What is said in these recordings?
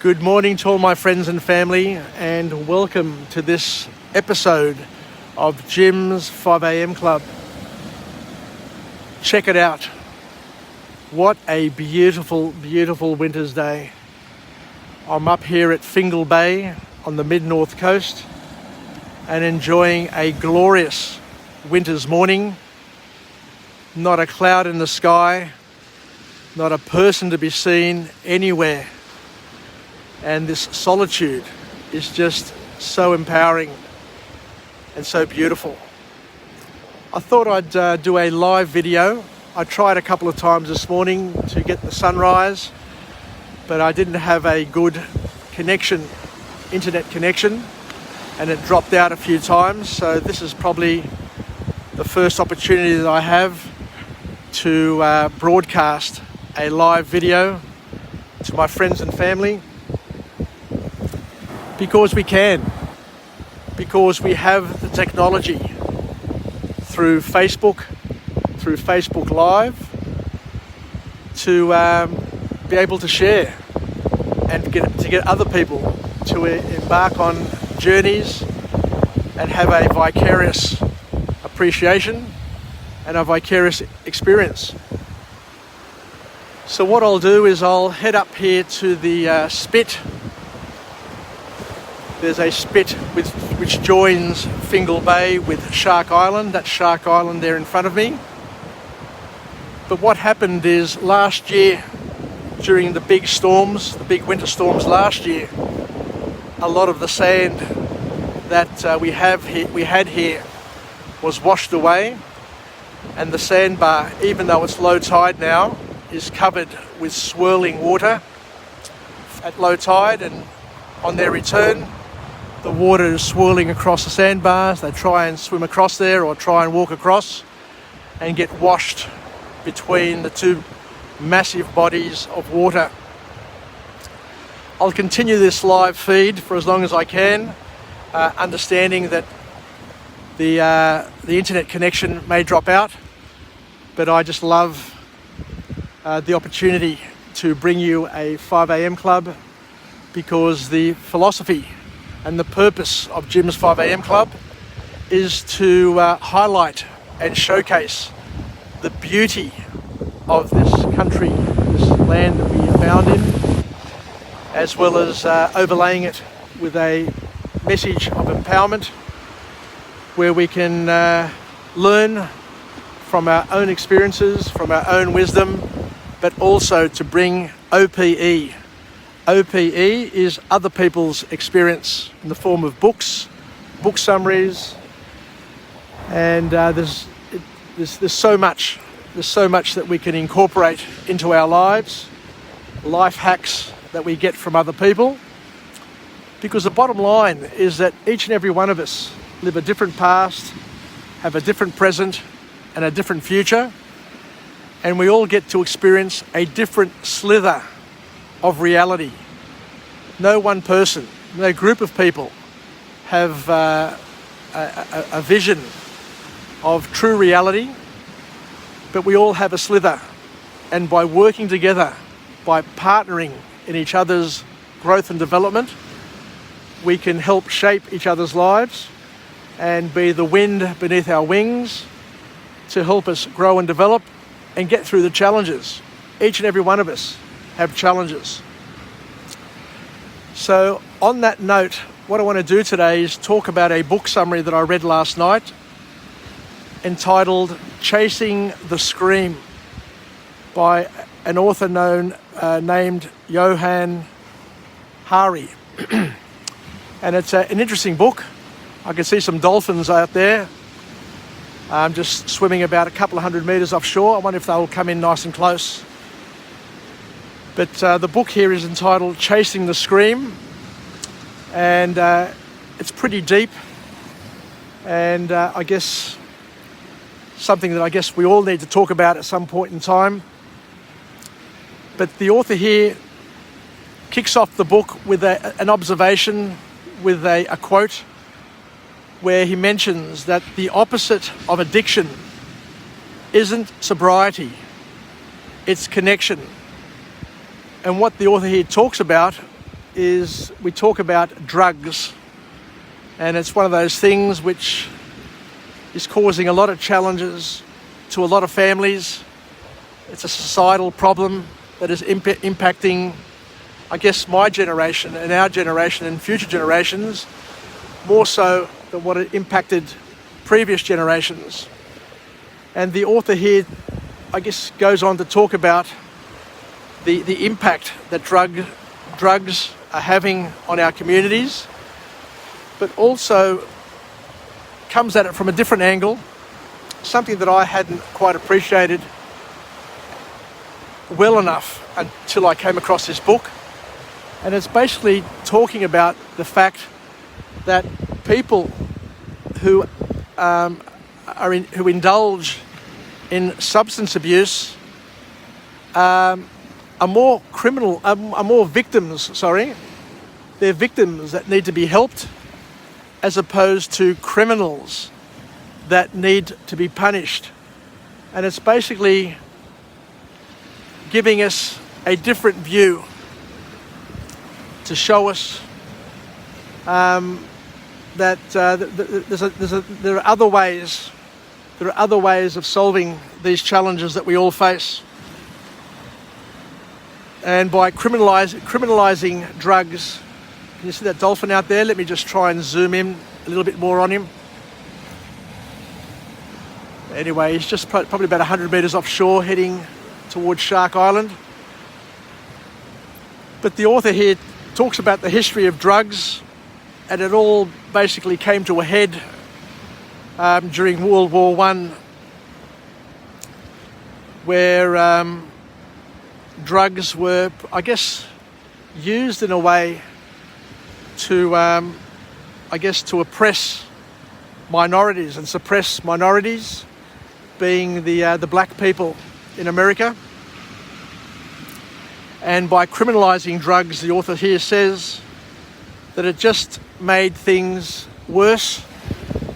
Good morning to all my friends and family, and welcome to this episode of Jim's 5am Club. Check it out. What a beautiful, beautiful winter's day. I'm up here at Fingal Bay on the mid-north coast and enjoying a glorious winter's morning. Not a cloud in the sky, not a person to be seen anywhere. And this solitude is just so empowering and so beautiful. I thought I'd do a live video. I tried a couple of times this morning to get the sunrise, but I didn't have a good internet connection, and it dropped out a few times. So this is probably the first opportunity that I have to broadcast a live video to my friends and family. Because we can, because we have the technology through Facebook Live to be able to share and to get other people to embark on journeys and have a vicarious appreciation and a vicarious experience. So what I'll do is I'll head up here to the spit. There's a spit which joins Fingal Bay with Shark Island. That's Shark Island there in front of me. But what happened is last year, during the big storms, the big winter storms last year, a lot of the sand that we had here was washed away, and the sandbar, even though it's low tide now, is covered with swirling water at low tide, and on their return, the water is swirling across the sandbars. They try and swim across there or try and walk across and get washed between the two massive bodies of water. I'll continue this live feed for as long as I can, understanding that the internet connection may drop out, but I just love the opportunity to bring you a 5am Club, because the philosophy and the purpose of Jim's 5am Club is to highlight and showcase the beauty of this country, this land that we are found in, as well as overlaying it with a message of empowerment where we can learn from our own experiences, from our own wisdom, but also to bring OPE. OPE is other people's experience in the form of books, book summaries, and there's so much that we can incorporate into our lives, life hacks that we get from other people, because the bottom line is that each and every one of us live a different past, have a different present and a different future, and we all get to experience a different slither of reality. No one person, no group of people have a vision of true reality, but we all have a slither. And by working together, by partnering in each other's growth and development, we can help shape each other's lives and be the wind beneath our wings to help us grow and develop and get through the challenges. Each and every one of us have challenges. So on that note, what I want to do today is talk about a book summary that I read last night entitled Chasing the Scream by an author named Johann Hari. And it's an interesting book. I can see some dolphins out there. I'm just swimming about a couple of 100 metres offshore. I wonder if they'll come in nice and close. But the book here is entitled Chasing the Scream, and it's pretty deep, and I guess something that I guess we all need to talk about at some point in time. But the author here kicks off the book with an observation, with a quote, where he mentions that the opposite of addiction isn't sobriety, it's connection. And what the author here talks about is we talk about drugs, and it's one of those things which is causing a lot of challenges to a lot of families. It's a societal problem that is impacting, I guess, my generation and our generation and future generations more so than what it impacted previous generations. And the author here, I guess, goes on to talk about the impact that drugs are having on our communities, but also comes at it from a different angle, something that I hadn't quite appreciated well enough until I came across this book. And it's basically talking about the fact that people who who indulge in substance abuse are more victims. They're victims that need to be helped, as opposed to criminals that need to be punished. And it's basically giving us a different view to show us that there are other ways. There are other ways of solving these challenges that we all face. And by criminalising drugs, can you see that dolphin out there? Let me just try and zoom in a little bit more on him. Anyway, he's just probably about 100 metres offshore, heading towards Shark Island. But the author here talks about the history of drugs, and it all basically came to a head during World War I, where drugs were, I guess, used in a way to, to oppress minorities and suppress minorities, being the black people in America. And by criminalising drugs, the author here says that it just made things worse,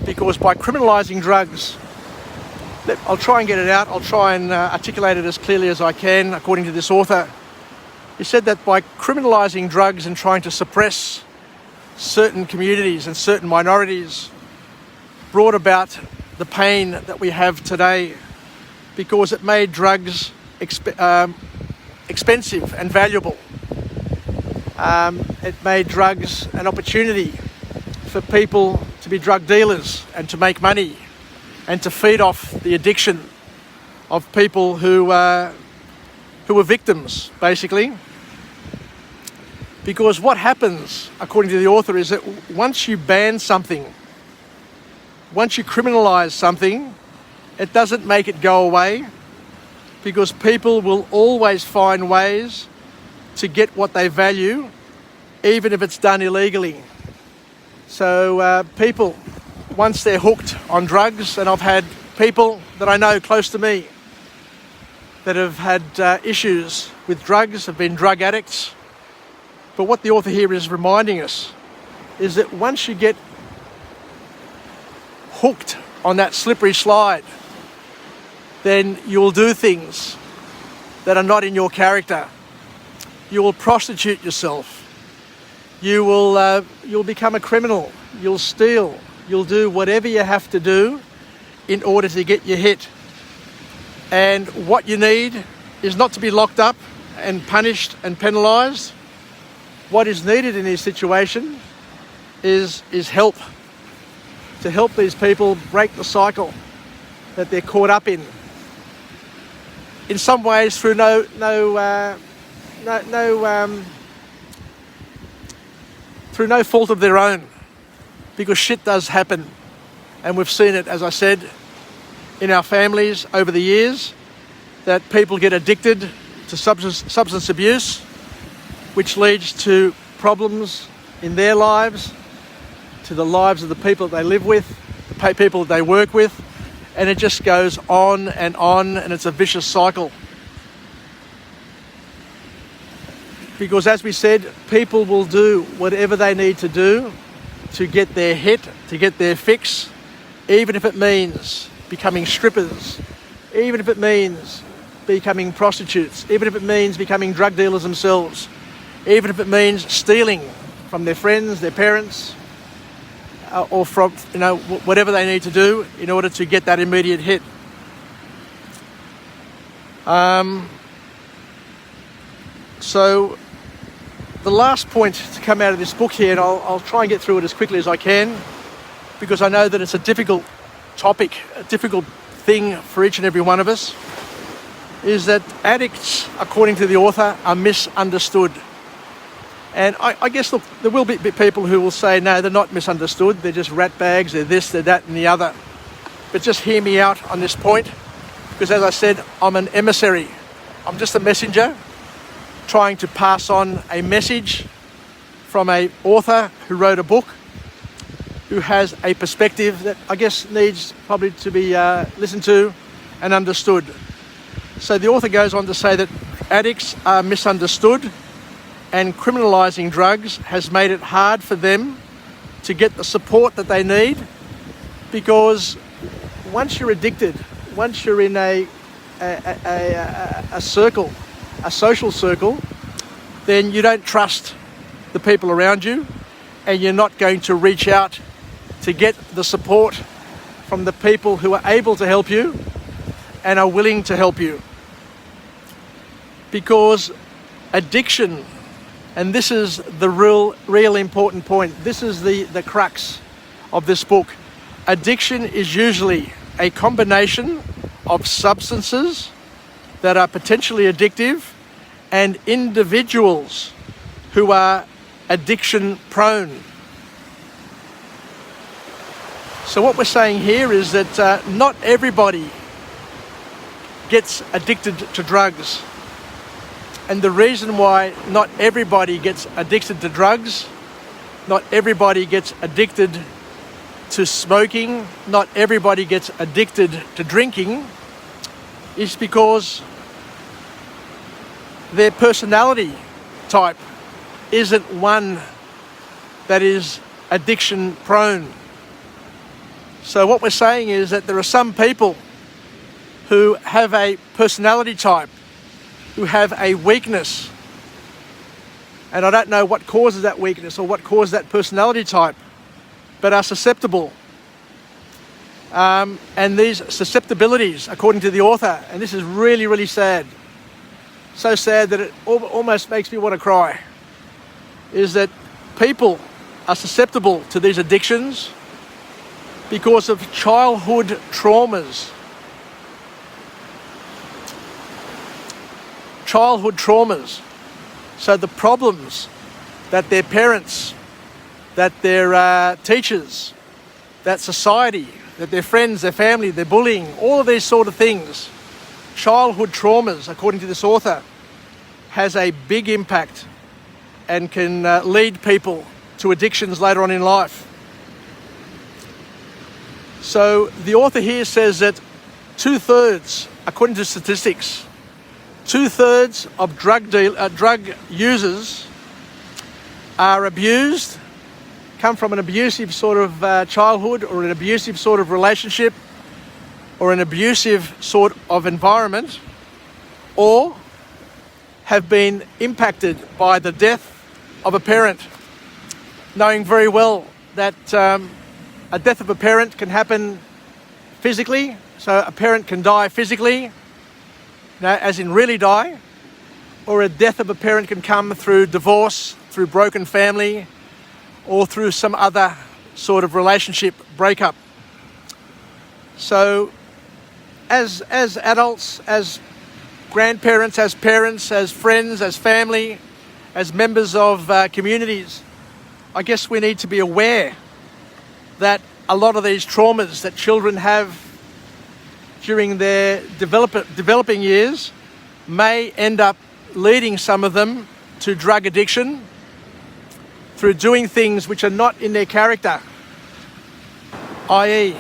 because by criminalising drugs, I'll try and get it out, I'll try and articulate it as clearly as I can, according to this author. He said that by criminalising drugs and trying to suppress certain communities and certain minorities brought about the pain that we have today, because it made drugs expensive and valuable. It made drugs an opportunity for people to be drug dealers and to make money and to feed off the addiction of people who were victims, basically. Because what happens, according to the author, is that once you ban something, once you criminalise something, it doesn't make it go away, because people will always find ways to get what they value, even if it's done illegally. So people, once they're hooked on drugs, and I've had people that I know close to me that have had issues with drugs, have been drug addicts. But what the author here is reminding us is that once you get hooked on that slippery slide, then you'll do things that are not in your character. You will prostitute yourself. You'll become a criminal. You'll steal. You'll do whatever you have to do in order to get your hit. And what you need is not to be locked up and punished and penalised. What is needed in this situation is help. To help these people break the cycle that they're caught up in. In some ways, through no fault of their own, because shit does happen, and we've seen it, as I said, in our families over the years, that people get addicted to substance abuse, which leads to problems in their lives, to the lives of the people that they live with, the people that they work with, and it just goes on, and it's a vicious cycle. Because as we said, people will do whatever they need to do to get their hit, to get their fix, even if it means becoming strippers, even if it means becoming prostitutes, even if it means becoming drug dealers themselves, even if it means stealing from their friends, their parents, or from whatever they need to do in order to get that immediate hit. So the last point to come out of this book here, and I'll try and get through it as quickly as I can, because I know that it's a difficult topic, a difficult thing for each and every one of us, is that addicts, according to the author, are misunderstood. And I guess, look, there will be people who will say, no, they're not misunderstood, they're just rat bags, they're this, they're that and the other. But just hear me out on this point, because as I said, I'm an emissary. I'm just a messenger trying to pass on a message from an author who wrote a book, who has a perspective that I guess needs probably to be listened to and understood. So the author goes on to say that addicts are misunderstood, and criminalising drugs has made it hard for them to get the support that they need, because once you're addicted, once you're in a circle, a social circle, then you don't trust the people around you, and you're not going to reach out to get the support from the people who are able to help you and are willing to help you. Because addiction, and this is the real important point, this is the crux of this book. Addiction is usually a combination of substances that are potentially addictive and individuals who are addiction prone. So what we're saying here is that not everybody gets addicted to drugs. And the reason why not everybody gets addicted to drugs, not everybody gets addicted to smoking, not everybody gets addicted to drinking, is because their personality type isn't one that is addiction prone. So what we're saying is that there are some people who have a personality type, who have a weakness, and I don't know what causes that weakness or what causes that personality type, but are susceptible. And these susceptibilities, according to the author, and this is really, really sad, so sad that it almost makes me want to cry, is that people are susceptible to these addictions because of childhood traumas. Childhood traumas. So the problems that their parents, that their teachers, that society, that their friends, their family, their bullying, all of these sort of things, childhood traumas, according to this author, has a big impact and can lead people to addictions later on in life. So the author here says that 2/3, according to statistics, 2/3 of drug users are abused, come from an abusive sort of childhood or an abusive sort of relationship or an abusive sort of environment, or have been impacted by the death of a parent, knowing very well that a death of a parent can happen physically. So a parent can die physically, as in really die, or a death of a parent can come through divorce, through broken family, or through some other sort of relationship breakup. So as adults, as grandparents, as parents, as friends, as family, as members of communities, I guess we need to be aware that a lot of these traumas that children have during their developing years may end up leading some of them to drug addiction through doing things which are not in their character, i.e.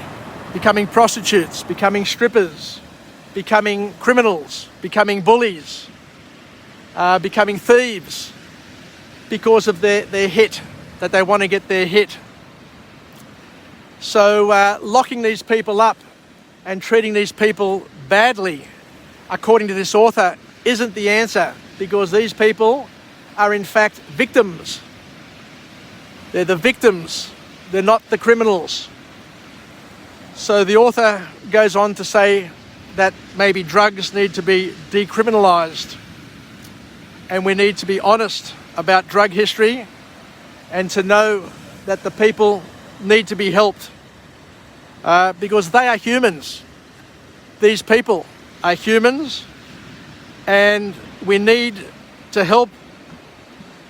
becoming prostitutes, becoming strippers, becoming criminals, becoming bullies, becoming thieves, because of their hit, that they want to get their hit. So locking these people up and treating these people badly, according to this author, isn't the answer, because these people are in fact victims. They're the victims, they're not the criminals. So the author goes on to say that maybe drugs need to be decriminalised, and we need to be honest about drug history and to know that the people need to be helped because they are humans. These people are humans, and we need to help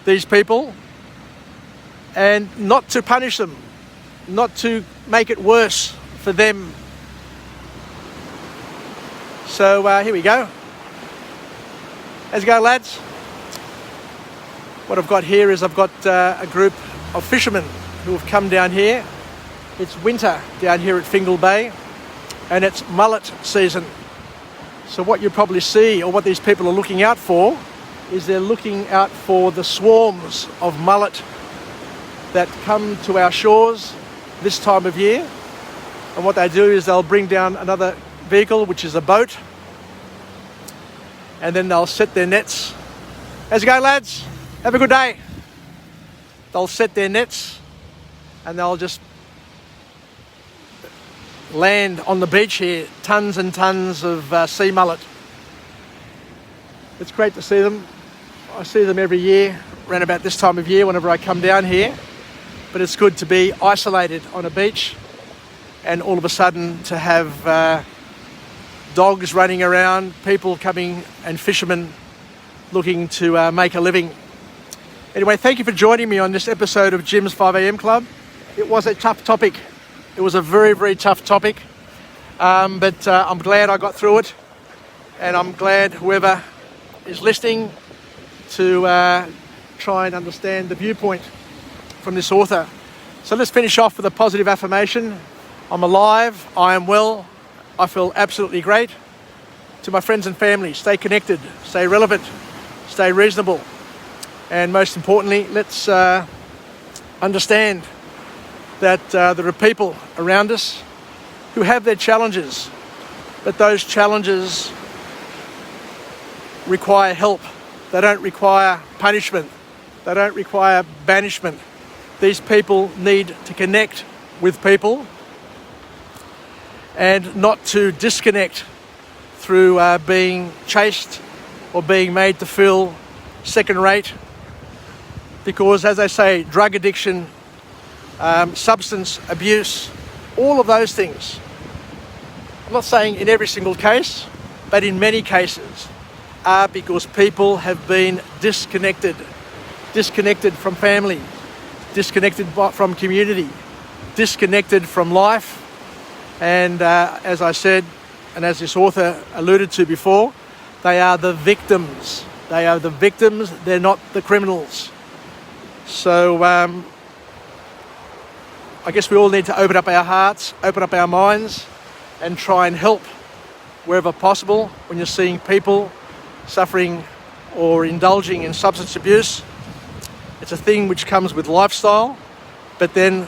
these people and not to punish them, not to make it worse for them. So here we go. How's it going, lads? What I've got here is I've got a group of fishermen who have come down here. It's winter down here at Fingal Bay, and it's mullet season. So what you probably see, or what these people are looking out for, is they're looking out for the swarms of mullet that come to our shores this time of year. And what they do is they'll bring down another vehicle, which is a boat, and then they'll set their nets. How's it going, lads? Have a good day. They'll set their nets and they'll just land on the beach here, tons and tons of sea mullet. It's great to see them. I see them every year, around about this time of year, whenever I come down here. But it's good to be isolated on a beach and all of a sudden to have dogs running around, people coming, and fishermen looking to make a living. Anyway, thank you for joining me on this episode of Jim's 5am Club. It was a tough topic. It was a very, very tough topic. But I'm glad I got through it. And I'm glad whoever is listening to try and understand the viewpoint from this author. So let's finish off with a positive affirmation. I'm alive, I am well, I feel absolutely great. To my friends and family, stay connected, stay relevant, stay reasonable. And most importantly, let's understand that there are people around us who have their challenges, but those challenges require help. They don't require punishment. They don't require banishment. These people need to connect with people and not to disconnect through being chased or being made to feel second-rate. Because, as I say, drug addiction, substance abuse, all of those things, I'm not saying in every single case, but in many cases, are because people have been disconnected from family, disconnected from community, disconnected from life. And as I said, and as this author alluded to before, they are the victims. They are the victims, they're not the criminals. So I guess we all need to open up our hearts, open up our minds, and try and help wherever possible when you're seeing people suffering or indulging in substance abuse. It's a thing which comes with lifestyle, but then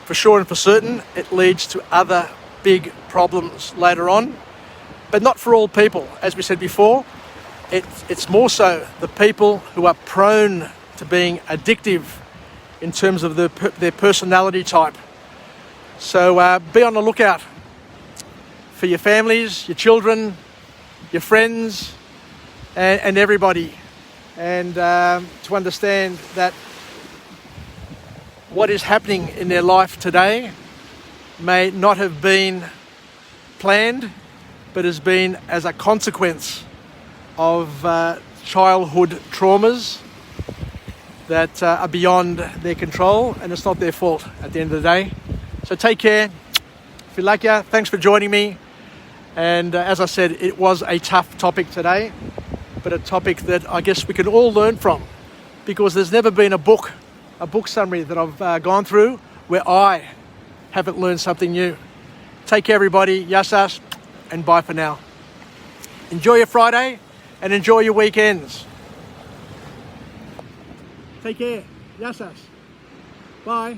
for sure and for certain it leads to other big problems later on, but not for all people. As we said before, it's more so the people who are prone to being addictive in terms of their personality type. So be on the lookout for your families, your children, your friends, and everybody, and to understand that what is happening in their life today may not have been planned, but has been as a consequence of childhood traumas that are beyond their control, and it's not their fault at the end of the day. So take care. If you like ya, thanks for joining me. And as I said, it was a tough topic today, but a topic that I guess we can all learn from, because there's never been a book summary that I've gone through where I haven't learned something new. Take care, everybody. Yassas, and bye for now. Enjoy your Friday and enjoy your weekends. Take care. Yassas. Bye.